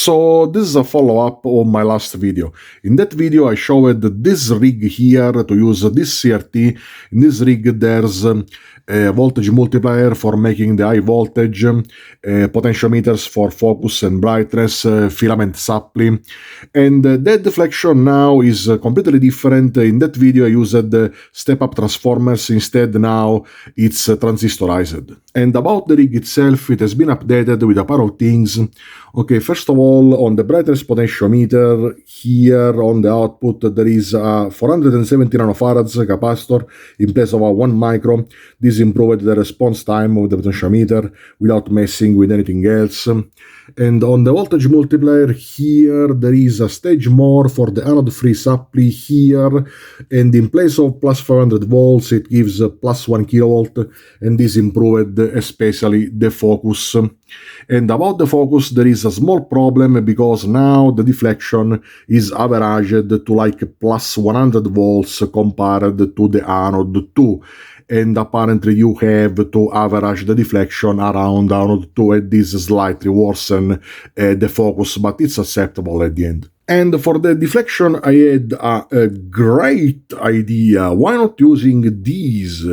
So this is a follow-up of my last video. In that video I showed this rig here to use this CRT. In this rig there's a voltage multiplier for making the high voltage, potentiometers for focus and brightness, filament supply, and that deflection now is completely different. In that video I used step-up transformers, instead now it's transistorized. And about the rig itself, it has been updated with a pair of things. Okay, first of all, on the brightness potentiometer, here on the output there is a 470 nanofarads capacitor in place of a 1 micro. This improved the response time of the potentiometer without messing with anything else. And on the voltage multiplier here, there is a stage more for the anode-free supply here, and in place of plus 500 volts, it gives plus 1 kilovolt, and this improved especially the focus. And about the focus, there is a small problem because now the deflection is averaged to like plus 100 volts compared to the anode 2. And apparently you have to average the deflection around anode 2, and this slightly worsen the focus, but it's acceptable at the end. And for the deflection, I had a great idea. Why not using these?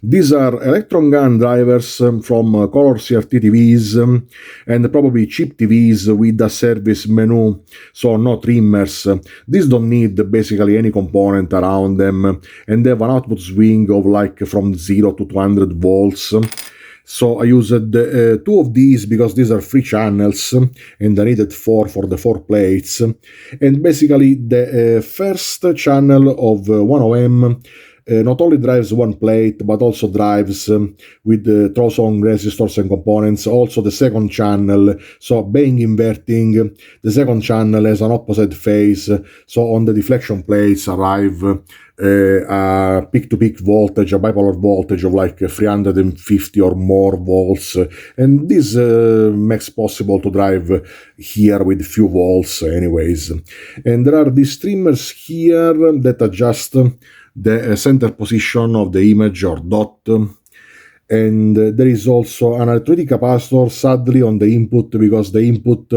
These are electron gun drivers from color CRT TVs and probably cheap TVs with a service menu, so no trimmers. These don't need basically any component around them, and they have an output swing of like from 0 to 200 volts. So I used 2 of these because these are 3 channels and I needed 4 for the 4 plates. And basically the first channel of one of them not only drives 1 plate but also drives with throw-on resistors and components also the second channel. So being inverting, the second channel has an opposite phase, so on the deflection plates arrive a peak-to-peak voltage, a bipolar voltage of like 350 or more volts, and this makes possible to drive here with few volts anyways. And there are these trimmers here that adjust the center position of the image or dot. And there is also an electrolytic capacitor, sadly, on the input, because the input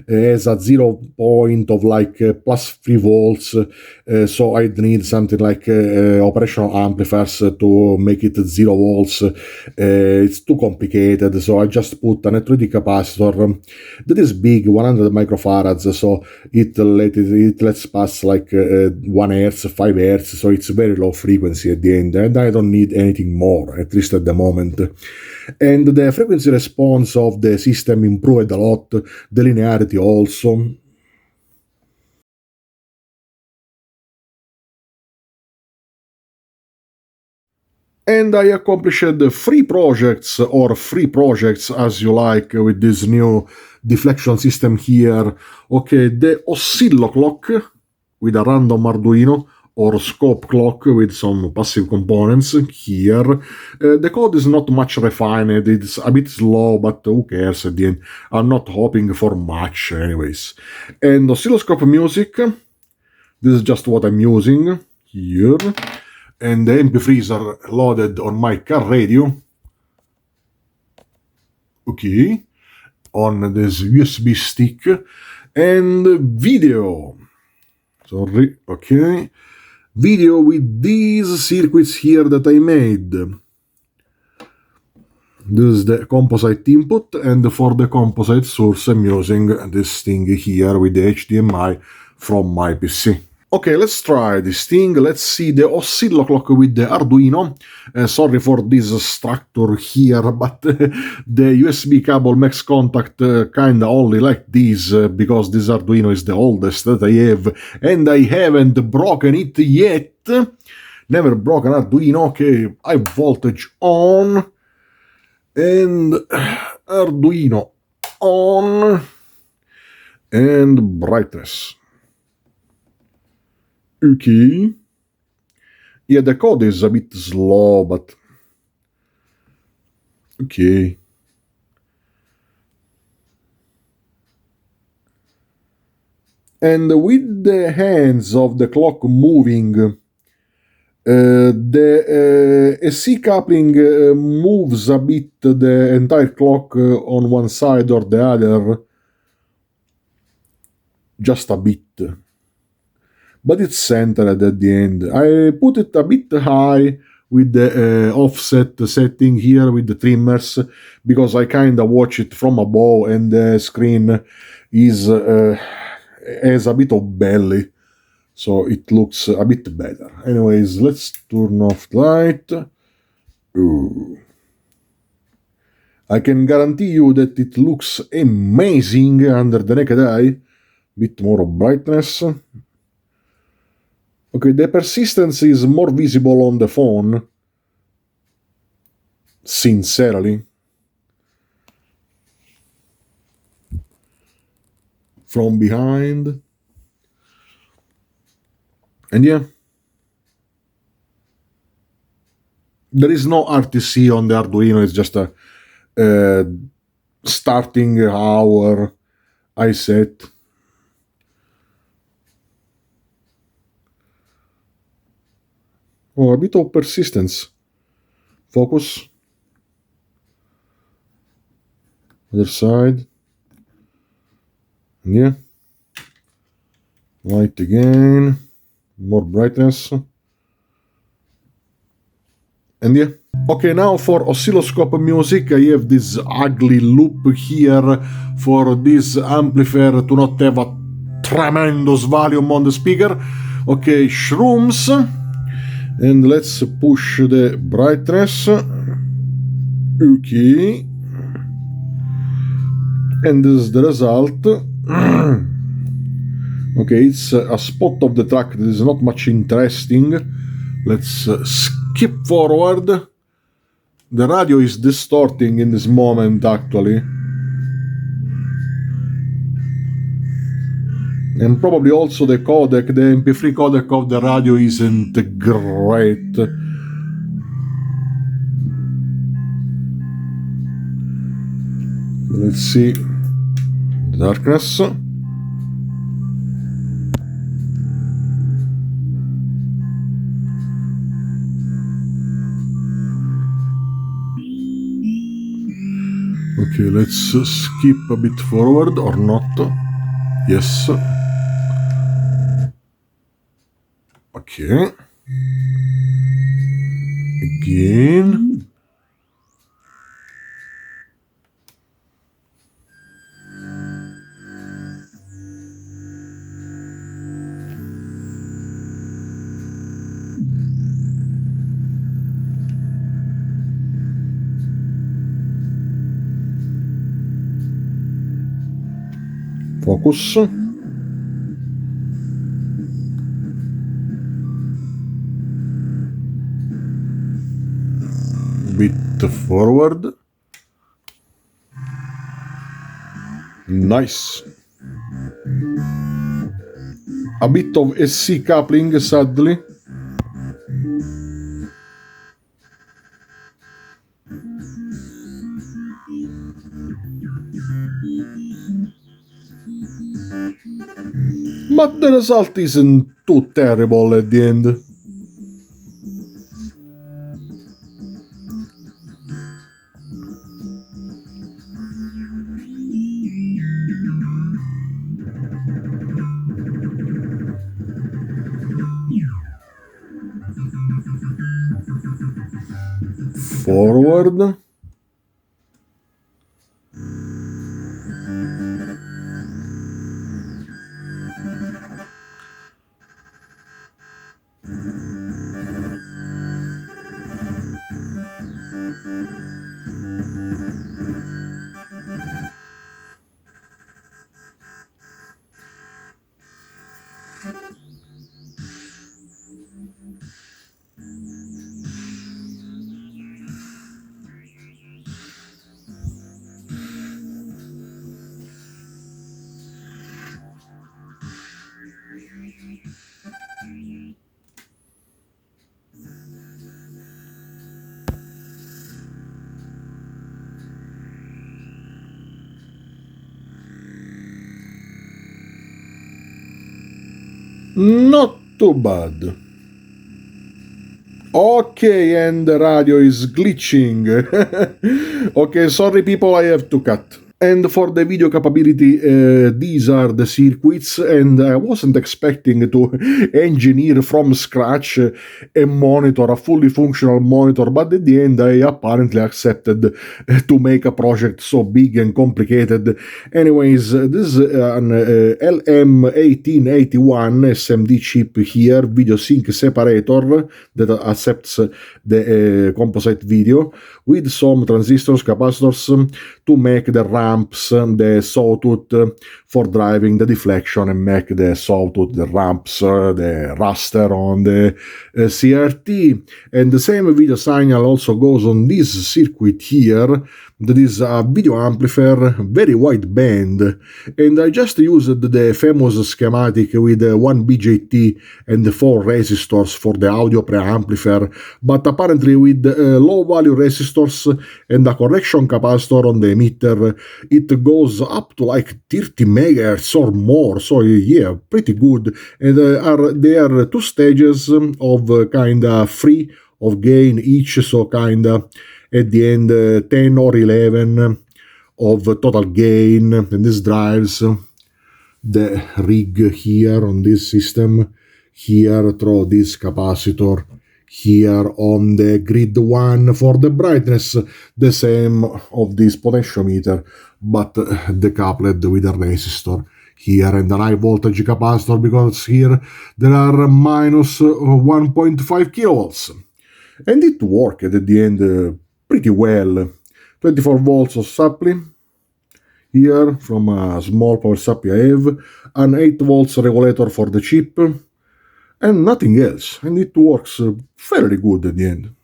has a 0 point of like plus 3 volts, so I'd need something like operational amplifiers to make it 0 volts. It's too complicated, so I just put an electrolytic capacitor that is big, 100 microfarads, so it lets pass like 1 hertz, 5 hertz, so it's very low frequency at the end, and I don't need anything more, at least at the moment. And the frequency response of the system improved a lot, the linearity also. And I accomplished 3 projects, or 3 projects as you like, with this new deflection system here. Okay, the oscillo clock with a random Arduino, or scope clock with some passive components here. The code is not much refined, it's a bit slow, but who cares at the end? I'm not hoping for much anyways. And oscilloscope music, this is just what I'm using here. And the MP3s are loaded on my car radio. Okay, on this USB stick. And video. Sorry, okay. Video with these circuits here that I made. This is the composite input, and for the composite source I'm using this thing here with the HDMI from my PC. Okay, let's try this thing. Let's see the oscillo clock with the Arduino. Sorry for this structure here, but the USB cable makes contact kinda only like this, because this Arduino is the oldest that I have, and I haven't broken it yet. Never broken Arduino. Okay, high voltage on, and Arduino on, and brightness. Okay. Yeah, the code is a bit slow, but okay. And with the hands of the clock moving, the SC coupling moves a bit the entire clock on one side or the other. just a bit. But it's centered at the end. I put it a bit high with the offset setting here with the trimmers because I kind of watch it from above and the screen is has a bit of belly, so it looks a bit better. Anyways, let's turn off the light. Ooh. I can guarantee you that it looks amazing under the naked eye. Bit more of brightness. Okay, the persistence is more visible on the phone. Sincerely. From behind. And yeah. There is no RTC on the Arduino, it's just a starting hour I set. Oh, a bit of persistence. Focus. Other side. Yeah. Light again. More brightness. And yeah. Okay, now for oscilloscope music, I have this ugly loop here for this amplifier to not have a tremendous volume on the speaker. Okay, shrooms. And let's push the brightness. Okay. And this is the result. Okay, it's a spot of the track that is not much interesting. Let's skip forward. The radio is distorting in this moment, actually. And probably also the codec, the MP3 codec of the radio isn't great. Let's see. Darkness. Okay, let's skip a bit forward or not. Yes. Okay. Again. Focus. Bit forward. Nice. A bit of SC coupling, sadly. But the result isn't too terrible at the end. Forward. Not too bad. Okay, and the radio is glitching. Okay, sorry people, I have to cut. And for the video capability, these are the circuits, and I wasn't expecting to engineer from scratch a monitor, a fully functional monitor, but at the end I apparently accepted to make a project so big and complicated. Anyways, this is an LM1881 SMD chip here, video sync separator that accepts the composite video, with some transistors, capacitors to make the ramps, the sawtooth for driving the deflection, and make the sawtooth, the ramps, the raster on the CRT. And the same video signal also goes on this circuit here. That is a video amplifier, very wide band, and I just used the famous schematic with 1 BJT and 4 resistors for the audio preamplifier, but apparently with low value resistors and a correction capacitor on the emitter, it goes up to like 30 megahertz or more, so yeah, pretty good. And there are two stages of kinda free of gain each, so kinda at the end 10 or 11 of total gain, and this drives the rig here on this system, here through this capacitor, here on the grid 1 for the brightness, the same of this potentiometer, but decoupled with a resistor here, and a high voltage capacitor, because here there are minus 1.5 kilowatts. And it worked at the end pretty well. 24 volts of supply here from a small power supply I have, an 8 volts regulator for the chip, and nothing else. And it works fairly good at the end.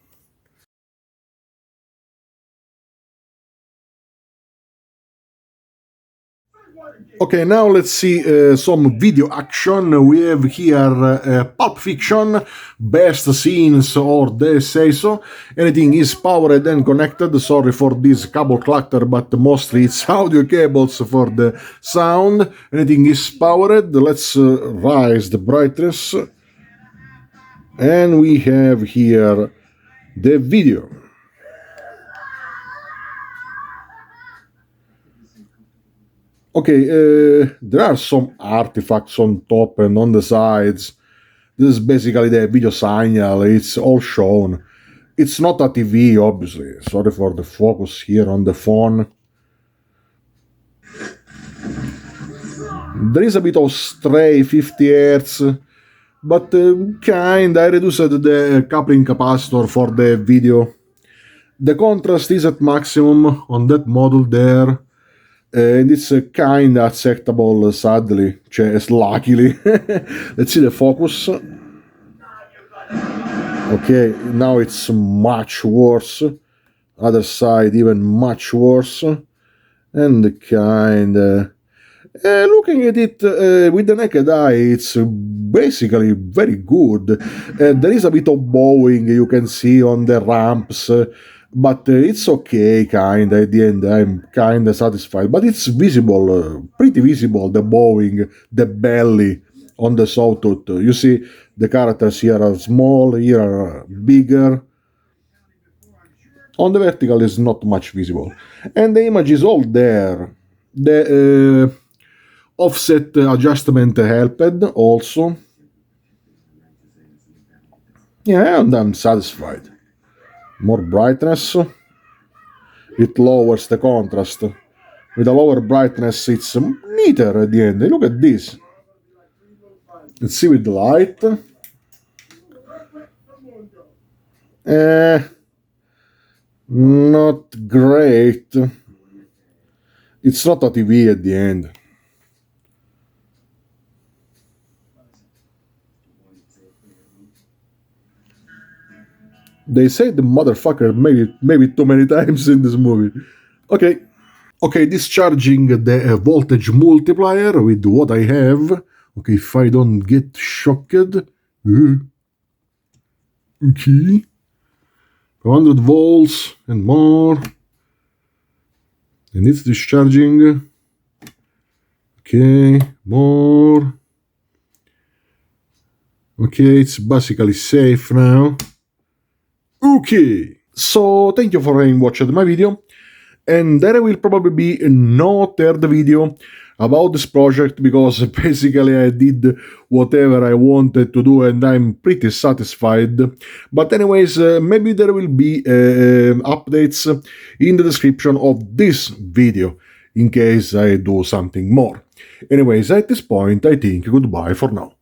Okay, now let's see some video action. We have here Pulp Fiction, best scenes, or they say so. Anything is powered and connected. Sorry for this cable clutter, but mostly it's audio cables for the sound. Anything is powered. Let's raise the brightness. And we have here the video. Okay, there are some artifacts on top and on the sides. This is basically the video signal. It's all shown. It's not a TV, obviously. Sorry for the focus here on the phone. There is a bit of stray 50 Hz, but I reduced the coupling capacitor for the video. The contrast is at maximum on that model there. And it's kind of acceptable, sadly, luckily. Let's see the focus. Okay, now it's much worse. Other side even much worse. And kind of... looking at it with the naked eye, it's basically very good. There is a bit of bowing you can see on the ramps, but it's okay, kind of. At the end, I'm kind of satisfied. But it's visible, pretty visible, the bowing, the belly on the sawtooth. You see, the characters here are small, here are bigger. On the vertical is not much visible. And the image is all there. The offset adjustment helped also. Yeah, and I'm satisfied. More brightness. It lowers the contrast. With a lower brightness, it's neater at the end. Look at this. Let's see with the light. Not great. It's not a TV at the end. They say the motherfucker maybe too many times in this movie. Okay. Okay, discharging the voltage multiplier with what I have. Okay, if I don't get shocked. Okay. 100 volts and more. And it's discharging. Okay, more. Okay, it's basically safe now. Okay, so thank you for having watched my video. and there will probably be no third video about this project, because basically I did whatever I wanted to do and I'm pretty satisfied. But anyways, maybe there will be updates in the description of this video in case I do something more. Anyways, at this point I think goodbye for now.